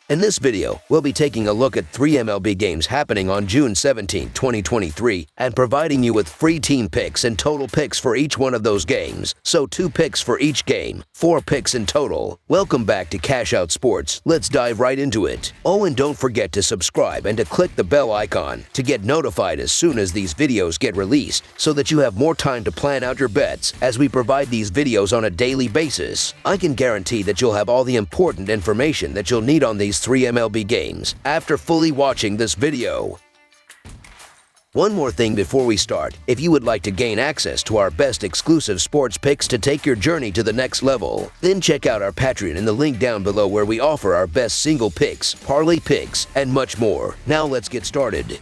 In this video, we'll be taking a look at 3 MLB games happening on June 17, 2023, and providing you with free team picks and total picks for each one of those games. So 2 picks for each game, 4 picks in total. Welcome back to Cash Out Sports. Let's dive right into it. Oh, and don't forget to subscribe and to click the bell icon to get notified as soon as these videos get released, so that you have more time to plan out your bets as we provide these videos on a daily basis. I can guarantee that you'll have all the important information that you'll need on these 3 MLB games after fully watching this video. One more thing before we start. If you would like to gain access to our best exclusive sports picks to take your journey to the next level, then check out our Patreon in the link down below, where we offer our best single picks, parlay picks, and much more. Now let's get started.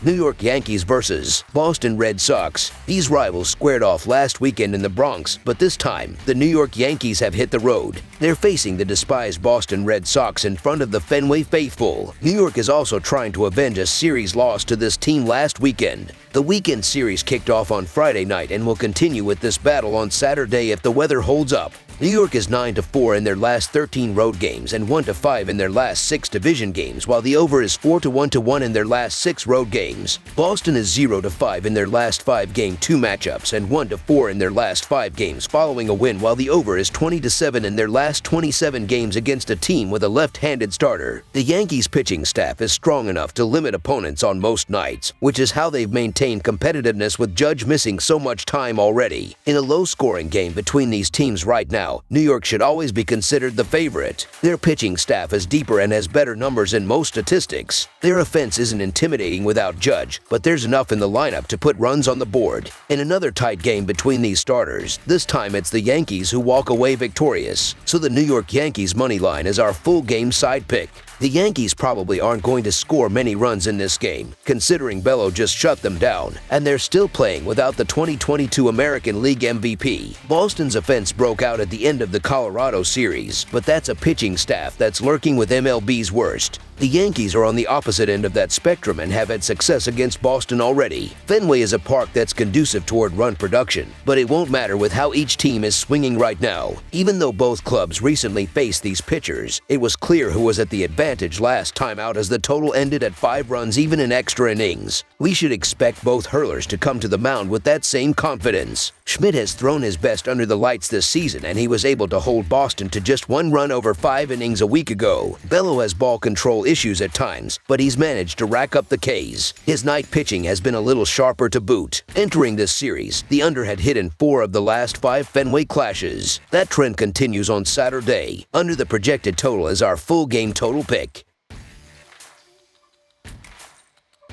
New York Yankees versus Boston Red Sox. These rivals squared off last weekend in the Bronx, but this time, the New York Yankees have hit the road. They're facing the despised Boston Red Sox in front of the Fenway faithful. New York is also trying to avenge a series loss to this team last weekend. The weekend series kicked off on Friday night and will continue with this battle on Saturday if the weather holds up. New York is 9-4 in their last 13 road games and 1-5 in their last 6 division games, while the over is 4-1 in their last 6 road games. Boston is 0-5 in their last 5 Game 2 matchups and 1-4 in their last 5 games following a win, while the over is 20-7 in their last 27 games against a team with a left-handed starter. The Yankees pitching staff is strong enough to limit opponents on most nights, which is how they've maintained competitiveness with Judge missing so much time already. In a low-scoring game between these teams right now, New York should always be considered the favorite. Their pitching staff is deeper and has better numbers in most statistics. Their offense isn't intimidating without Judge, but there's enough in the lineup to put runs on the board. In another tight game between these starters, this time it's the Yankees who walk away victorious. So the New York Yankees money line is our full game side pick. The Yankees probably aren't going to score many runs in this game, considering Bello just shut them down, and they're still playing without the 2022 American League MVP. Boston's offense broke out at the end of the Colorado series, but that's a pitching staff that's lurking with MLB's worst. The Yankees are on the opposite end of that spectrum and have had success against Boston already. Fenway is a park that's conducive toward run production, but it won't matter with how each team is swinging right now. Even though both clubs recently faced these pitchers, it was clear who was at the advantage last time out, as the total ended at 5 runs even in extra innings. We should expect both hurlers to come to the mound with that same confidence. Schmidt has thrown his best under the lights this season, and he was able to hold Boston to just 1 run over 5 innings a week ago. Bello has ball control issues at times, but he's managed to rack up the Ks. His night pitching has been a little sharper to boot. Entering this series, the under had hit in 4 of the last 5 Fenway clashes. That trend continues on Saturday. Under the projected total is our full game total pick.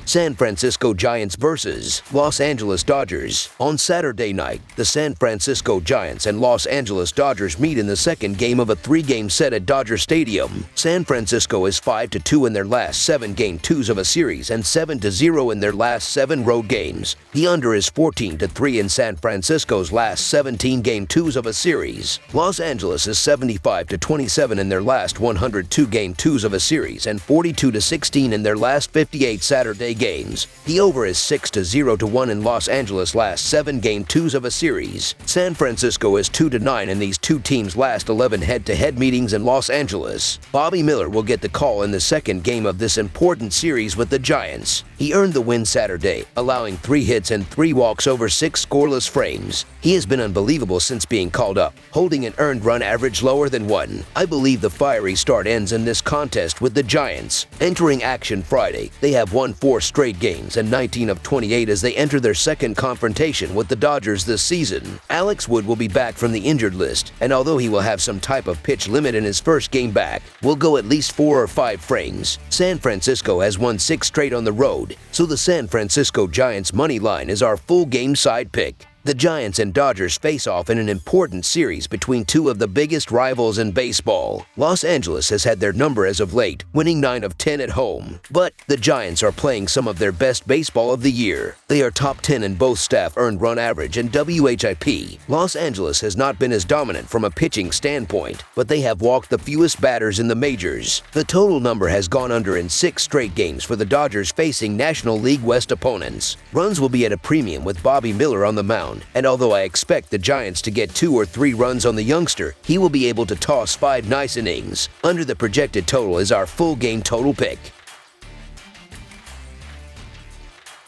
San Francisco Giants versus Los Angeles Dodgers. On Saturday night, the San Francisco Giants and Los Angeles Dodgers meet in the second game of a 3-game set at Dodger Stadium. San Francisco is 5-2 in their last 7 Game 2s of a series and 7-0 in their last 7 road games. The under is 14-3 in San Francisco's last 17 Game 2s of a series. Los Angeles is 75-27 in their last 102 Game 2s of a series and 42-16 in their last 58 Saturday games. The over is 6-0 in Los Angeles' last 7 Game 2s of a series. San Francisco is 2-9 in these 2 teams' last 11 head-to-head meetings in Los Angeles. Bobby Miller will get the call in the second game of this important series with the Giants. He earned the win Saturday, allowing 3 hits and 3 walks over 6 scoreless frames. He has been unbelievable since being called up, holding an earned run average lower than 1. I believe the fiery start ends in this contest with the Giants. Entering action Friday, they have won 4 straight games and 19 of 28 as they enter their second confrontation with the Dodgers this season. Alex Wood will be back from the injured list, and although he will have some type of pitch limit in his first game back, will go at least 4 or 5 frames. San Francisco has won 6 straight on the road, so the San Francisco Giants money line is our full game side pick. The Giants and Dodgers face off in an important series between 2 of the biggest rivals in baseball. Los Angeles has had their number as of late, winning 9 of 10 at home. But the Giants are playing some of their best baseball of the year. They are top 10 in both staff earned run average and WHIP. Los Angeles has not been as dominant from a pitching standpoint, but they have walked the fewest batters in the majors. The total number has gone under in 6 straight games for the Dodgers facing National League West opponents. Runs will be at a premium with Bobby Miller on the mound. rebound, and although I expect the Giants to get 2 or 3 runs on the youngster, he will be able to toss 5 nice innings. Under the projected total is our full game total pick.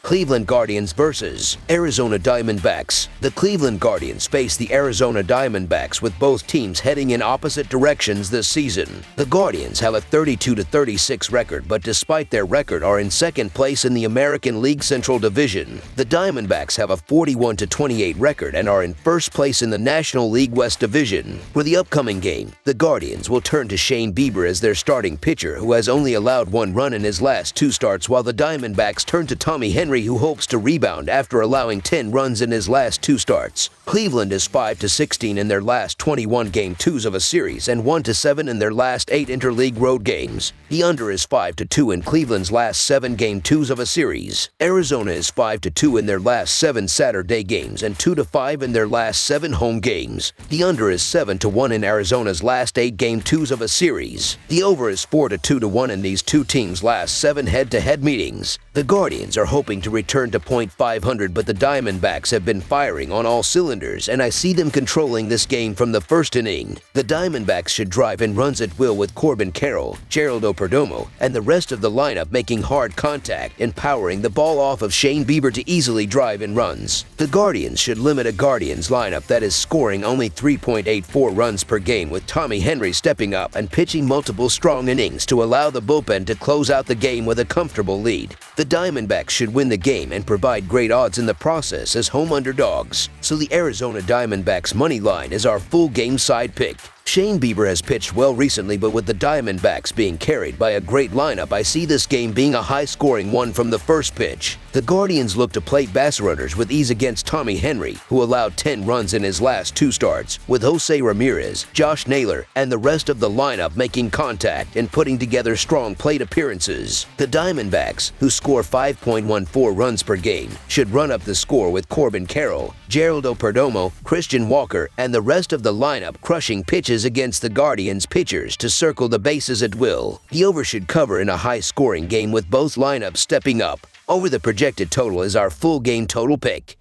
Cleveland Guardians versus Arizona Diamondbacks. The Cleveland Guardians face the Arizona Diamondbacks with both teams heading in opposite directions this season. The Guardians have a 32-36 record, but despite their record are in second place in the American League Central Division. The Diamondbacks have a 41-28 record and are in first place in the National League West Division. For the upcoming game, the Guardians will turn to Shane Bieber as their starting pitcher, who has only allowed 1 run in his last 2 starts, while the Diamondbacks turn to Tommy Henry, who hopes to rebound after allowing 10 runs in his last 2 starts. Cleveland is 5-16 in their last 21 Game 2s of a series and 1-7 in their last 8 interleague road games. The under is 5-2 in Cleveland's last 7 Game 2s of a series. Arizona is 5-2 in their last 7 Saturday games and 2-5 in their last 7 home games. The under is 7-1 in Arizona's last 8 Game 2s of a series. The over is 4-2 in these 2 teams' last 7 head-to-head meetings. The Guardians are hoping to return to .500, but the Diamondbacks have been firing on all cylinders, and I see them controlling this game from the first inning. The Diamondbacks should drive in runs at will with Corbin Carroll, Geraldo Perdomo, and the rest of the lineup making hard contact and powering the ball off of Shane Bieber to easily drive in runs. The Guardians should limit a Guardians lineup that is scoring only 3.84 runs per game, with Tommy Henry stepping up and pitching multiple strong innings to allow the bullpen to close out the game with a comfortable lead. The Diamondbacks should win the game and provide great odds in the process as home underdogs, so the Arizona Diamondbacks money line is our full game side pick. Shane Bieber has pitched well recently, but with the Diamondbacks being carried by a great lineup, I see this game being a high-scoring one from the first pitch. The Guardians look to plate base runners with ease against Tommy Henry, who allowed 10 runs in his last 2 starts, with Jose Ramirez, Josh Naylor, and the rest of the lineup making contact and putting together strong plate appearances. The Diamondbacks, who score 5.14 runs per game, should run up the score with Corbin Carroll, Geraldo Perdomo, Christian Walker, and the rest of the lineup crushing pitches against the Guardians pitchers to circle the bases at will. The over should cover in a high-scoring game with both lineups stepping up. Over the projected total is our full game total pick.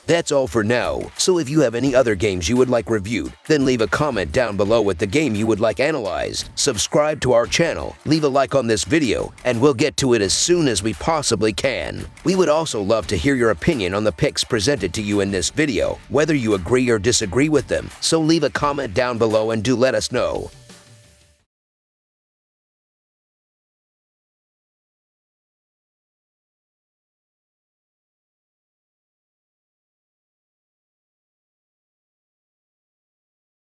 That's all for now, so if you have any other games you would like reviewed, then leave a comment down below with the game you would like analyzed. Subscribe to our channel, leave a like on this video, and we'll get to it as soon as we possibly can. We would also love to hear your opinion on the picks presented to you in this video, whether you agree or disagree with them, so leave a comment down below and do let us know.